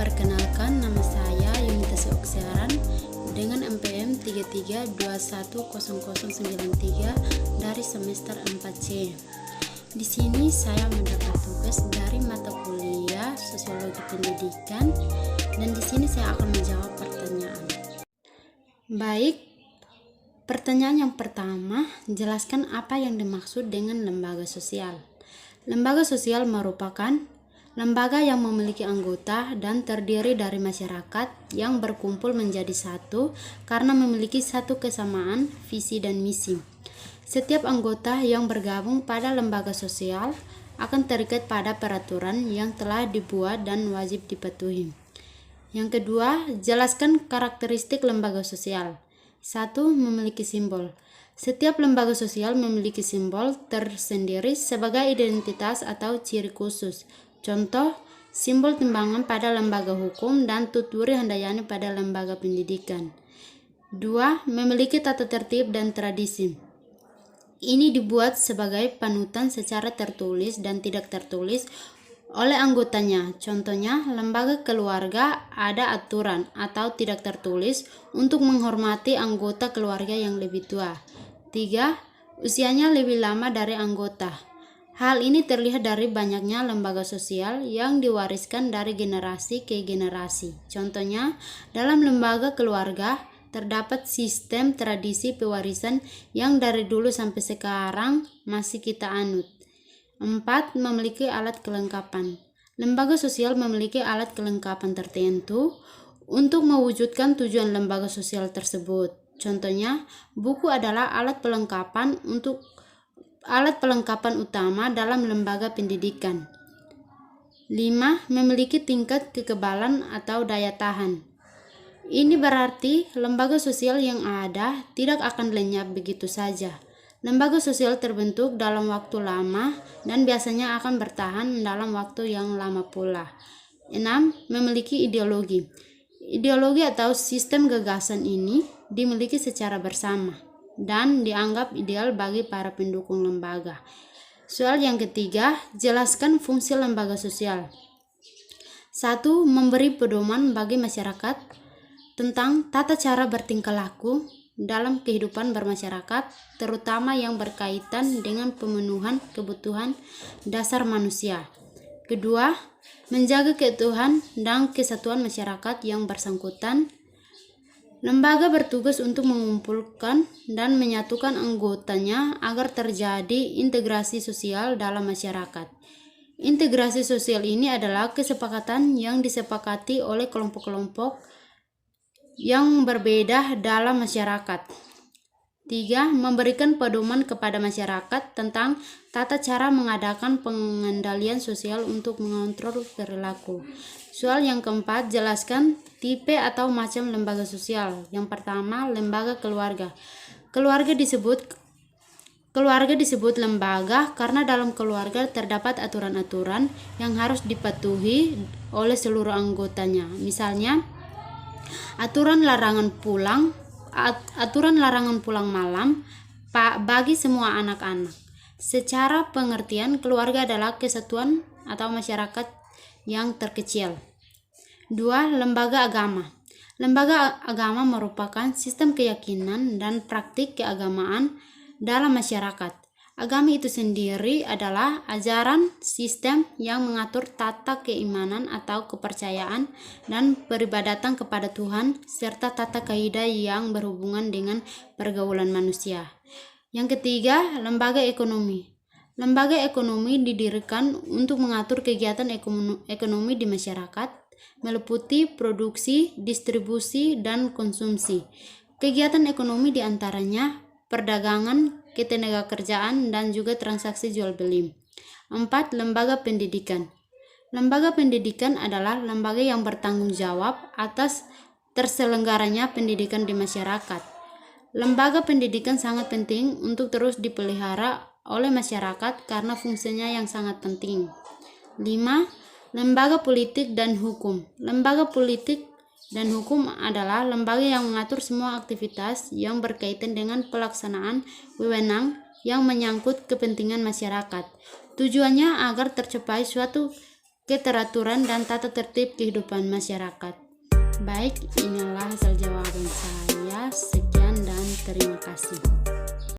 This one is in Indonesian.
Perkenalkan, nama saya Yunita Seoksiaran dengan MPM 33210093 dari semester 4C. Di sini saya mendapat tugas dari mata kuliah Sosiologi Pendidikan dan di sini saya akan menjawab pertanyaan. Baik, pertanyaan yang pertama, jelaskan apa yang dimaksud dengan lembaga sosial. Lembaga sosial merupakan lembaga yang memiliki anggota dan terdiri dari masyarakat yang berkumpul menjadi satu karena memiliki satu kesamaan visi dan misi. Setiap anggota yang bergabung pada lembaga sosial akan terikat pada peraturan yang telah dibuat dan wajib dipatuhi. Yang kedua, jelaskan karakteristik lembaga sosial. 1. Memiliki simbol. Setiap lembaga sosial memiliki simbol tersendiri sebagai identitas atau ciri khusus. Contoh, simbol timbangan pada lembaga hukum dan tuturi handayani pada lembaga pendidikan. 2. Memiliki tata tertib dan tradisi. Ini dibuat sebagai panutan secara tertulis dan tidak tertulis oleh anggotanya. Contohnya, lembaga keluarga ada aturan atau tidak tertulis untuk menghormati anggota keluarga yang lebih tua. 3. Usianya lebih lama dari anggota. Hal ini terlihat dari banyaknya lembaga sosial yang diwariskan dari generasi ke generasi. Contohnya, dalam lembaga keluarga terdapat sistem tradisi pewarisan yang dari dulu sampai sekarang masih kita anut. 4. Memiliki alat kelengkapan. Lembaga sosial memiliki alat kelengkapan tertentu untuk mewujudkan tujuan lembaga sosial tersebut. Contohnya, buku adalah alat pelengkapan utama dalam lembaga pendidikan. 5. Memiliki tingkat kekebalan atau daya tahan. Ini berarti lembaga sosial yang ada tidak akan lenyap begitu saja. Lembaga sosial terbentuk dalam waktu lama dan biasanya akan bertahan dalam waktu yang lama pula. 6. Memiliki ideologi. Ideologi atau sistem gagasan ini dimiliki secara bersama dan dianggap ideal bagi para pendukung lembaga. Soal yang ketiga, jelaskan fungsi lembaga sosial. 1. Memberi pedoman bagi masyarakat tentang tata cara bertingkah laku dalam kehidupan bermasyarakat, terutama yang berkaitan dengan pemenuhan kebutuhan dasar manusia. Kedua, menjaga keutuhan dan kesatuan masyarakat yang bersangkutan. Lembaga bertugas untuk mengumpulkan dan menyatukan anggotanya agar terjadi integrasi sosial dalam masyarakat. Integrasi sosial ini adalah kesepakatan yang disepakati oleh kelompok-kelompok yang berbeda dalam masyarakat. 3. Memberikan pedoman kepada masyarakat tentang tata cara mengadakan pengendalian sosial untuk mengontrol perilaku. Soal yang keempat, jelaskan tipe atau macam lembaga sosial. Yang pertama, lembaga keluarga. Keluarga disebut lembaga karena dalam keluarga terdapat aturan-aturan yang harus dipatuhi oleh seluruh anggotanya. Misalnya, aturan larangan pulang malam bagi semua anak-anak. Secara pengertian, keluarga adalah kesatuan atau masyarakat yang terkecil. 2. Lembaga agama. Lembaga agama merupakan sistem keyakinan dan praktik keagamaan dalam masyarakat. Agama itu sendiri adalah ajaran sistem yang mengatur tata keimanan atau kepercayaan dan peribadatan kepada Tuhan serta tata kaidah yang berhubungan dengan pergaulan manusia. Yang ketiga, lembaga ekonomi. Lembaga ekonomi didirikan untuk mengatur kegiatan ekonomi di masyarakat, meliputi produksi, distribusi, dan konsumsi. Kegiatan ekonomi diantaranya perdagangan, ketenagakerjaan, dan juga transaksi jual beli. 4. Lembaga pendidikan. Lembaga pendidikan adalah lembaga yang bertanggung jawab atas terselenggaranya pendidikan di masyarakat. Lembaga pendidikan sangat penting untuk terus dipelihara oleh masyarakat karena fungsinya yang sangat penting. 5. Lembaga politik dan hukum. Lembaga politik dan hukum adalah lembaga yang mengatur semua aktivitas yang berkaitan dengan pelaksanaan wewenang yang menyangkut kepentingan masyarakat. Tujuannya agar tercapai suatu keteraturan dan tata tertib kehidupan masyarakat. Baik, inilah hasil jawaban saya. Sekian dan terima kasih.